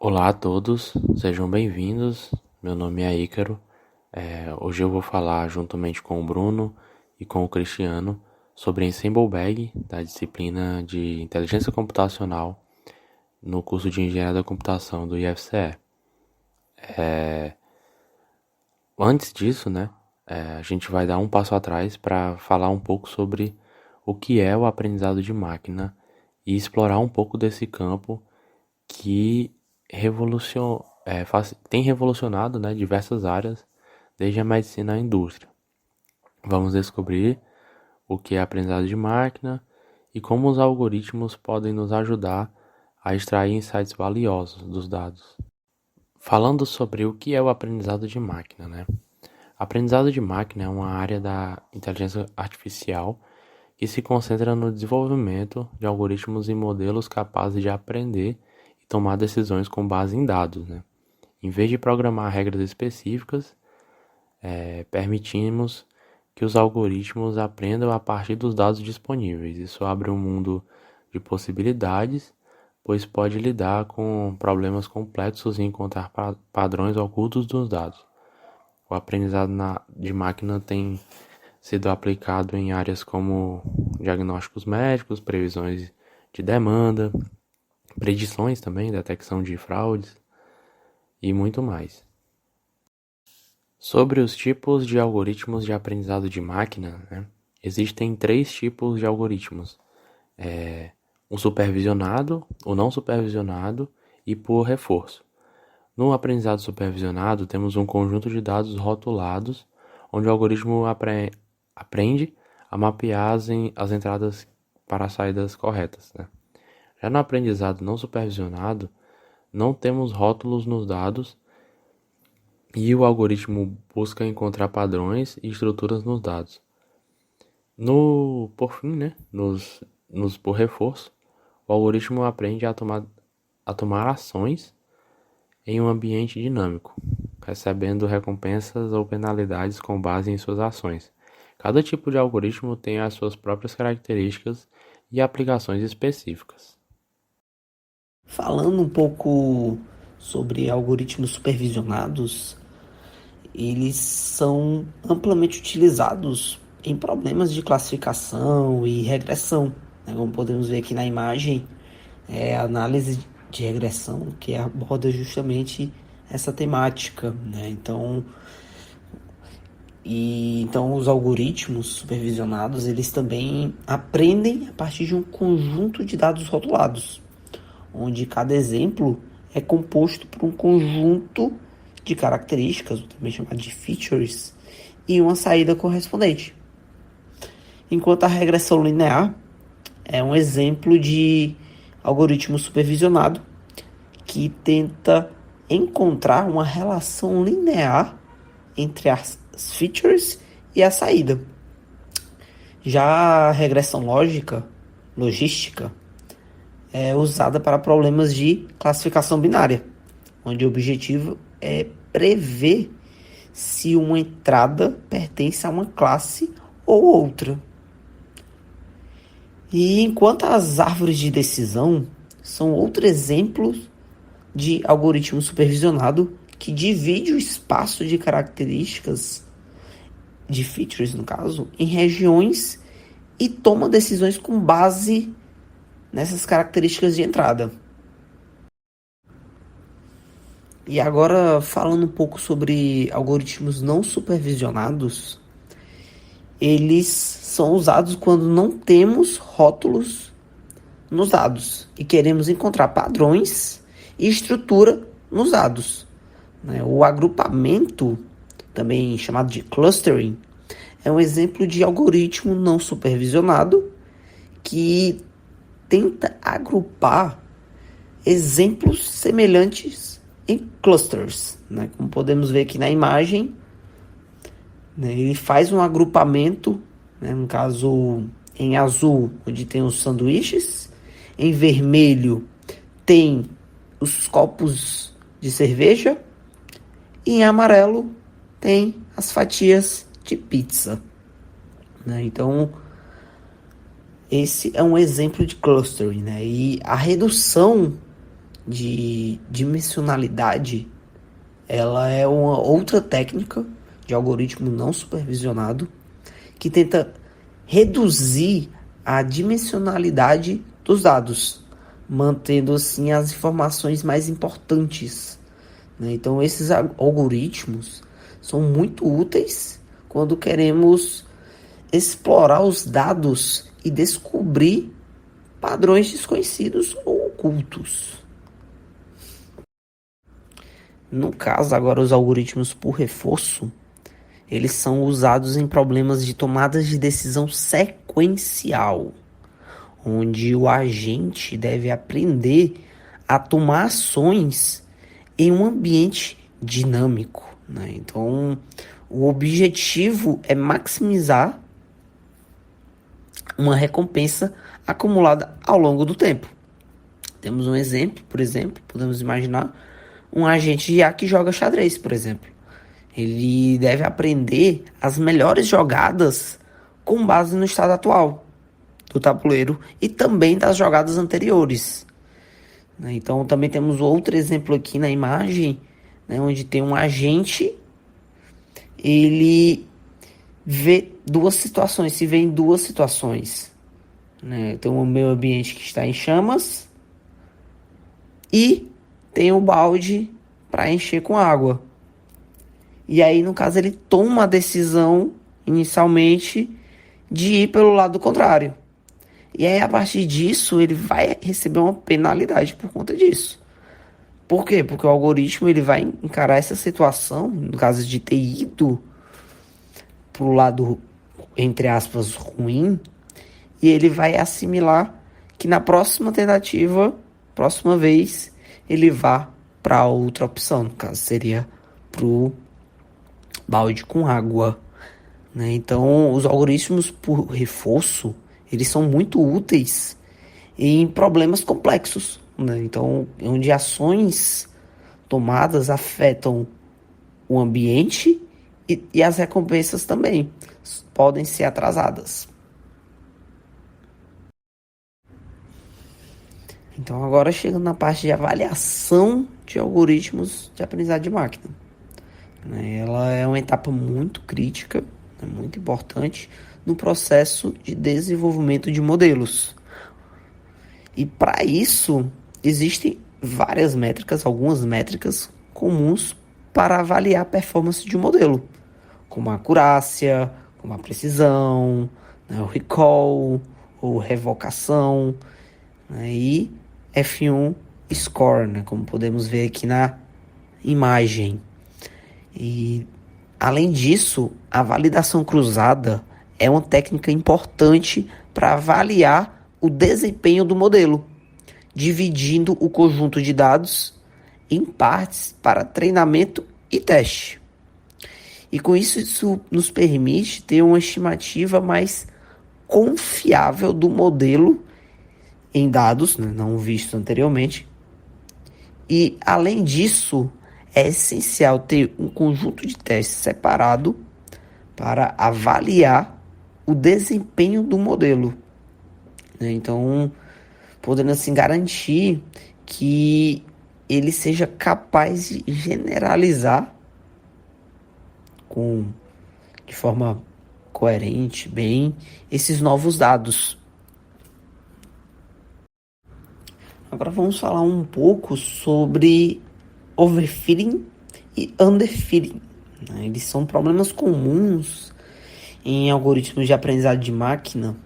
Olá a todos, sejam bem-vindos. Meu nome é Ícaro. Hoje eu vou falar juntamente com o Bruno e com o Cristiano sobre Ensemble Bag, da disciplina de Inteligência Computacional no curso de Engenharia da Computação do IFCE. Antes disso, a gente vai dar um passo atrás para falar um pouco sobre o que é o aprendizado de máquina e explorar um pouco desse campo que tem revolucionado, diversas áreas, desde a medicina à indústria. Vamos descobrir o que é aprendizado de máquina e como os algoritmos podem nos ajudar a extrair insights valiosos dos dados. Falando sobre o que é o aprendizado de máquina, Aprendizado de máquina é uma área da inteligência artificial que se concentra no desenvolvimento de algoritmos e modelos capazes de aprender e tomar decisões com base em dados, Em vez de programar regras específicas, permitimos que os algoritmos aprendam a partir dos dados disponíveis. Isso abre um mundo de possibilidades, pois pode lidar com problemas complexos e encontrar padrões ocultos dos dados. O aprendizado de máquina tem sido aplicado em áreas como diagnósticos médicos, previsões de demanda, predições também, detecção de fraudes e muito mais. Sobre os tipos de algoritmos de aprendizado de máquina, existem 3 tipos de algoritmos: um supervisionado, o não supervisionado e por reforço. No aprendizado supervisionado, temos um conjunto de dados rotulados, onde o algoritmo aprende a mapear as entradas para as saídas corretas. Já no aprendizado não supervisionado, não temos rótulos nos dados e o algoritmo busca encontrar padrões e estruturas nos dados. Por fim, por reforço, o algoritmo aprende a tomar ações em um ambiente dinâmico, recebendo recompensas ou penalidades com base em suas ações. Cada tipo de algoritmo tem as suas próprias características e aplicações específicas. Falando um pouco sobre algoritmos supervisionados, eles são amplamente utilizados em problemas de classificação e regressão, Como podemos ver aqui na imagem, é a análise de regressão que aborda justamente essa temática, Então os algoritmos supervisionados, eles também aprendem a partir de um conjunto de dados rotulados, onde cada exemplo é composto por um conjunto de características, ou também chamado de features, e uma saída correspondente. Enquanto a regressão linear é um exemplo de algoritmo supervisionado que tenta encontrar uma relação linear entre as features e a saída. Já a regressão logística, é usada para problemas de classificação binária, onde o objetivo é prever se uma entrada pertence a uma classe ou outra. E enquanto as árvores de decisão são outro exemplo de algoritmo supervisionado que divide o espaço de características, de features no caso, em regiões e toma decisões com base nessas características de entrada. E agora, falando um pouco sobre algoritmos não supervisionados, eles são usados quando não temos rótulos nos dados e queremos encontrar padrões e estrutura nos dados. O agrupamento, também chamado de clustering, é um exemplo de algoritmo não supervisionado que tenta agrupar exemplos semelhantes em clusters, Como podemos ver aqui na imagem, ele faz um agrupamento, no caso em azul, onde tem os sanduíches, em vermelho tem os copos de cerveja e em amarelo tem as fatias de pizza. Então, esse é um exemplo de clustering, E a redução de dimensionalidade, ela é uma outra técnica de algoritmo não supervisionado que tenta reduzir a dimensionalidade dos dados, mantendo assim as informações mais importantes, né? Então esses algoritmos são muito úteis quando queremos explorar os dados e descobrir padrões desconhecidos ou ocultos. No caso, agora, os algoritmos por reforço, eles são usados em problemas de tomadas de decisão sequencial, onde o agente deve aprender a tomar ações em um ambiente dinâmico, né? Então, o objetivo é maximizar uma recompensa acumulada ao longo do tempo. Temos um exemplo, por exemplo, podemos imaginar um agente de IA que joga xadrez, por exemplo. Ele deve aprender as melhores jogadas com base no estado atual do tabuleiro e também das jogadas anteriores. Então também temos outro exemplo aqui na imagem, né, onde tem um agente, ele vê duas situações, se vê em duas situações, né? Tem o meio ambiente que está em chamas e tem o balde para encher com água. E aí, no caso, ele toma a decisão, inicialmente, de ir pelo lado contrário. E aí, a partir disso, ele vai receber uma penalidade por conta disso. Por quê? Porque o algoritmo ele vai encarar essa situação, no caso de ter ido pro lado, entre aspas, ruim, e ele vai assimilar que na próxima tentativa, próxima vez, ele vá para outra opção. No caso, seria pro balde com água, né? Então, os algoritmos por reforço, eles são muito úteis em problemas complexos, né? Então, onde ações tomadas afetam o ambiente e as recompensas também podem ser atrasadas. Então, agora chegando na parte de avaliação de algoritmos de aprendizado de máquina. Ela é uma etapa muito crítica, muito importante no processo de desenvolvimento de modelos. E para isso, existem várias métricas, algumas métricas comuns para avaliar a performance de um modelo, como a acurácia, como a precisão, né, o recall, ou revocação, né, e F1 score, né, como podemos ver aqui na imagem. E, além disso, a validação cruzada é uma técnica importante para avaliar o desempenho do modelo, dividindo o conjunto de dados em partes para treinamento e teste. E com isso, isso nos permite ter uma estimativa mais confiável do modelo em dados, né, não vistos anteriormente. E, além disso, é essencial ter um conjunto de testes separado para avaliar o desempenho do modelo, né? Então, podendo assim garantir que ele seja capaz de generalizar de forma coerente, bem, esses novos dados. Agora vamos falar um pouco sobre overfitting e underfitting. Eles são problemas comuns em algoritmos de aprendizado de máquina,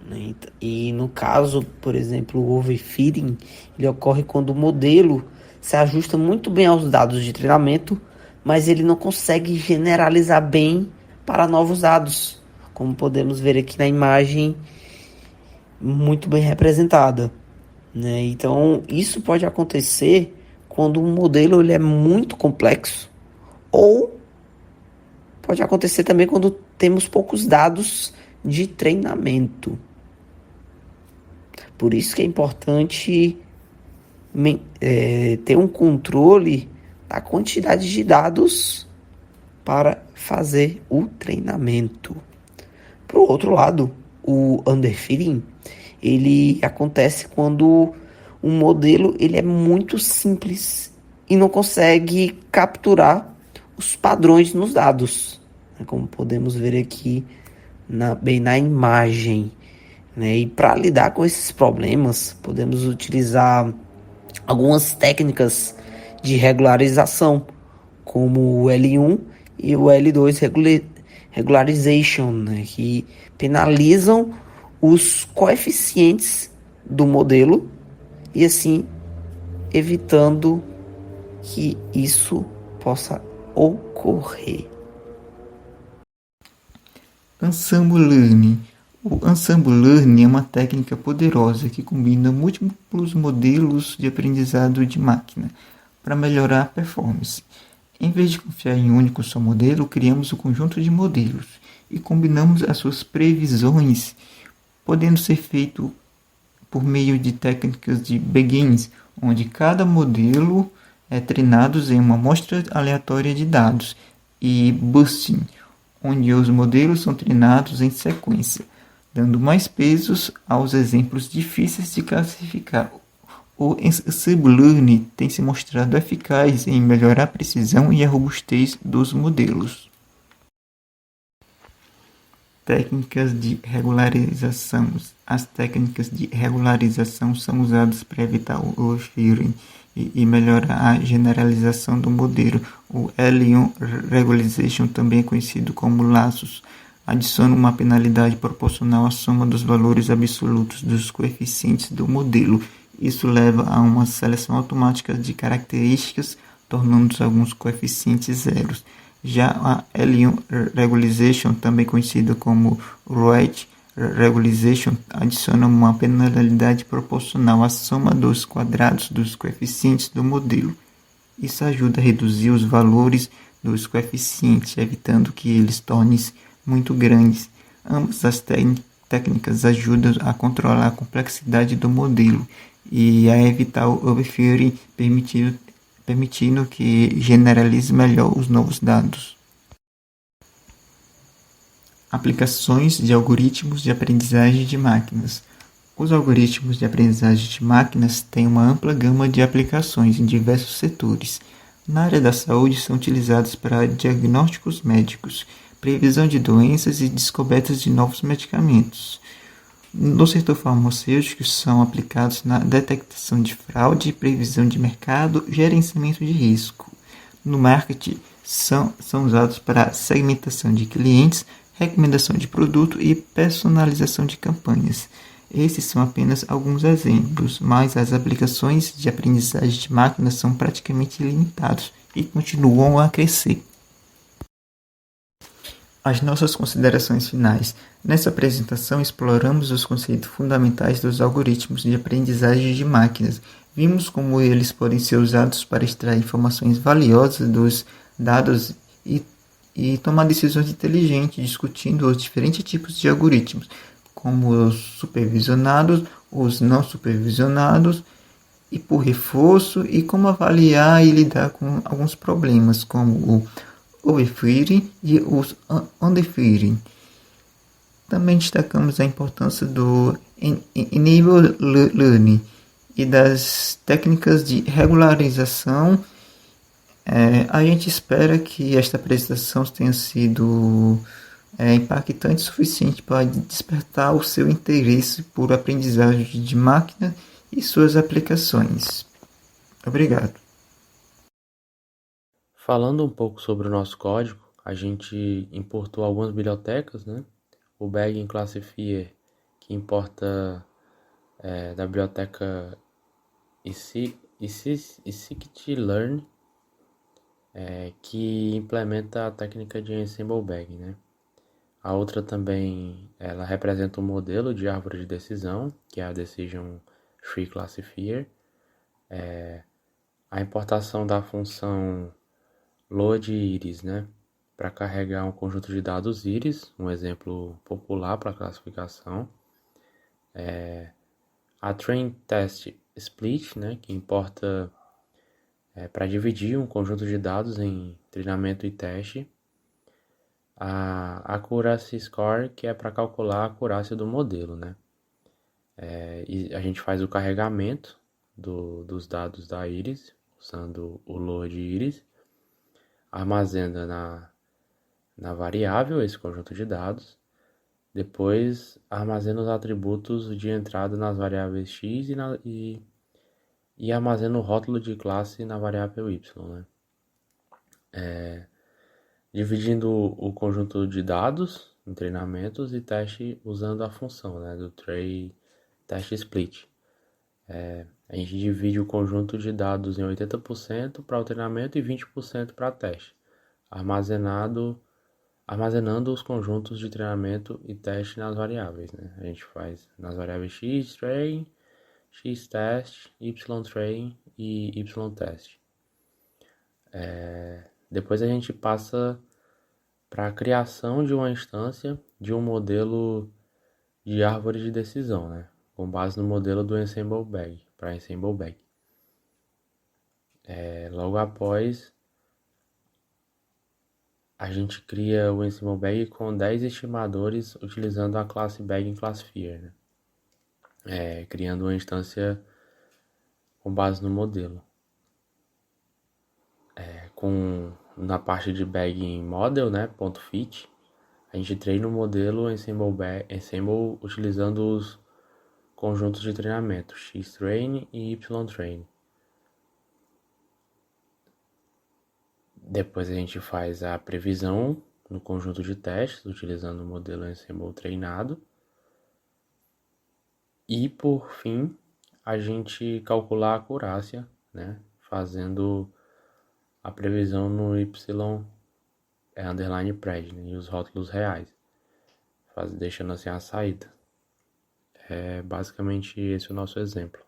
né? E no caso, por exemplo, o overfitting, ele ocorre quando o modelo se ajusta muito bem aos dados de treinamento, mas ele não consegue generalizar bem para novos dados, como podemos ver aqui na imagem muito bem representada, né? Então, isso pode acontecer quando um modelo ele é muito complexo, ou pode acontecer também quando temos poucos dados de treinamento. Por isso que é importante ter um controle da quantidade de dados para fazer o treinamento. Por outro lado, o underfitting, ele acontece quando um modelo ele é muito simples e não consegue capturar os padrões nos dados, né, como podemos ver aqui bem na imagem. Né? E para lidar com esses problemas, podemos utilizar algumas técnicas de regularização, como o L1 e o L2 regularization, né? Que penalizam os coeficientes do modelo e assim evitando que isso possa ocorrer. Ensemble Learning. O Ensemble Learning é uma técnica poderosa que combina múltiplos modelos de aprendizado de máquina para melhorar a performance. Em vez de confiar em um único só modelo, criamos um conjunto de modelos e combinamos as suas previsões, podendo ser feito por meio de técnicas de Begins, onde cada modelo é treinado em uma amostra aleatória de dados, e Boosting, onde os modelos são treinados em sequência, dando mais pesos aos exemplos difíceis de classificar. O Ensemble Learning tem se mostrado eficaz em melhorar a precisão e a robustez dos modelos. Técnicas de regularização. As técnicas de regularização são usadas para evitar o overfitting e melhorar a generalização do modelo. O L1 Regularization, também é conhecido como laços, adiciona uma penalidade proporcional à soma dos valores absolutos dos coeficientes do modelo. Isso leva a uma seleção automática de características, tornando alguns coeficientes zeros. Já a L1 Regularization, também conhecida como Rate Regularization, adiciona uma penalidade proporcional à soma dos quadrados dos coeficientes do modelo. Isso ajuda a reduzir os valores dos coeficientes, evitando que eles tornem-se muito grandes. Ambas as técnicas ajudam a controlar a complexidade do modelo e a evitar o overfitting, permitindo que generalize melhor os novos dados. Aplicações de algoritmos de aprendizagem de máquinas. Os algoritmos de aprendizagem de máquinas têm uma ampla gama de aplicações em diversos setores. Na área da saúde, são utilizados para diagnósticos médicos, previsão de doenças e descobertas de novos medicamentos. No setor farmacêutico, são aplicados na detecção de fraude, previsão de mercado, gerenciamento de risco. No marketing, são usados para segmentação de clientes, recomendação de produto e personalização de campanhas. Esses são apenas alguns exemplos, mas as aplicações de aprendizagem de máquinas são praticamente ilimitadas e continuam a crescer. As nossas considerações finais. Nessa apresentação, exploramos os conceitos fundamentais dos algoritmos de aprendizagem de máquinas. Vimos como eles podem ser usados para extrair informações valiosas dos dados e tomar decisões inteligentes, discutindo os diferentes tipos de algoritmos, como os supervisionados, os não supervisionados, e por reforço, e como avaliar e lidar com alguns problemas, como o overfitting e os underfitting. Também destacamos a importância do Enable Learning e das técnicas de regularização. A gente espera que esta apresentação tenha sido impactante o suficiente para despertar o seu interesse por aprendizagem de máquina e suas aplicações. Obrigado. Falando um pouco sobre o nosso código, a gente importou algumas bibliotecas, né? O Bagging Classifier, que importa da biblioteca scikit-learn, que implementa a técnica de Ensemble Bagging, né? A outra também, ela representa um modelo de árvore de decisão, que é a Decision Tree Classifier. A importação da função load iris, né? Para carregar um conjunto de dados íris, um exemplo popular para classificação. A train test split, né? Que importa para dividir um conjunto de dados em treinamento e teste. A accuracy score, que é para calcular a acurácia do modelo, né? E a gente faz o carregamento dos dados da íris, usando o load íris, armazena na variável esse conjunto de dados, depois armazena os atributos de entrada nas variáveis x e armazena o rótulo de classe na variável y, né? Dividindo o conjunto de dados em treinamentos e teste usando a função, né, do tray test split. A gente divide o conjunto de dados em 80% para o treinamento e 20% para teste, armazenando os conjuntos de treinamento e teste nas variáveis, né? A gente faz nas variáveis x train, x test, y train e y test. Depois a gente passa para a criação de uma instância de um modelo de árvore de decisão, né? Com base no modelo do Ensemble Bag, para Ensemble Bag. Logo após, a gente cria o Ensemble Bag com 10 estimadores utilizando a classe Bag em Classifier, né? Criando uma instância com base no modelo. Na parte de Bagging Model, né, .fit, a gente treina o modelo Ensemble utilizando os conjuntos de treinamento X-Train e Y-Train. Depois a gente faz a previsão no conjunto de testes, utilizando o modelo Ensemble treinado. E, por fim, a gente calcula a acurácia, né, fazendo a previsão no Y underline pred, né, e os rótulos reais, deixando assim a saída. Basicamente esse é o nosso exemplo.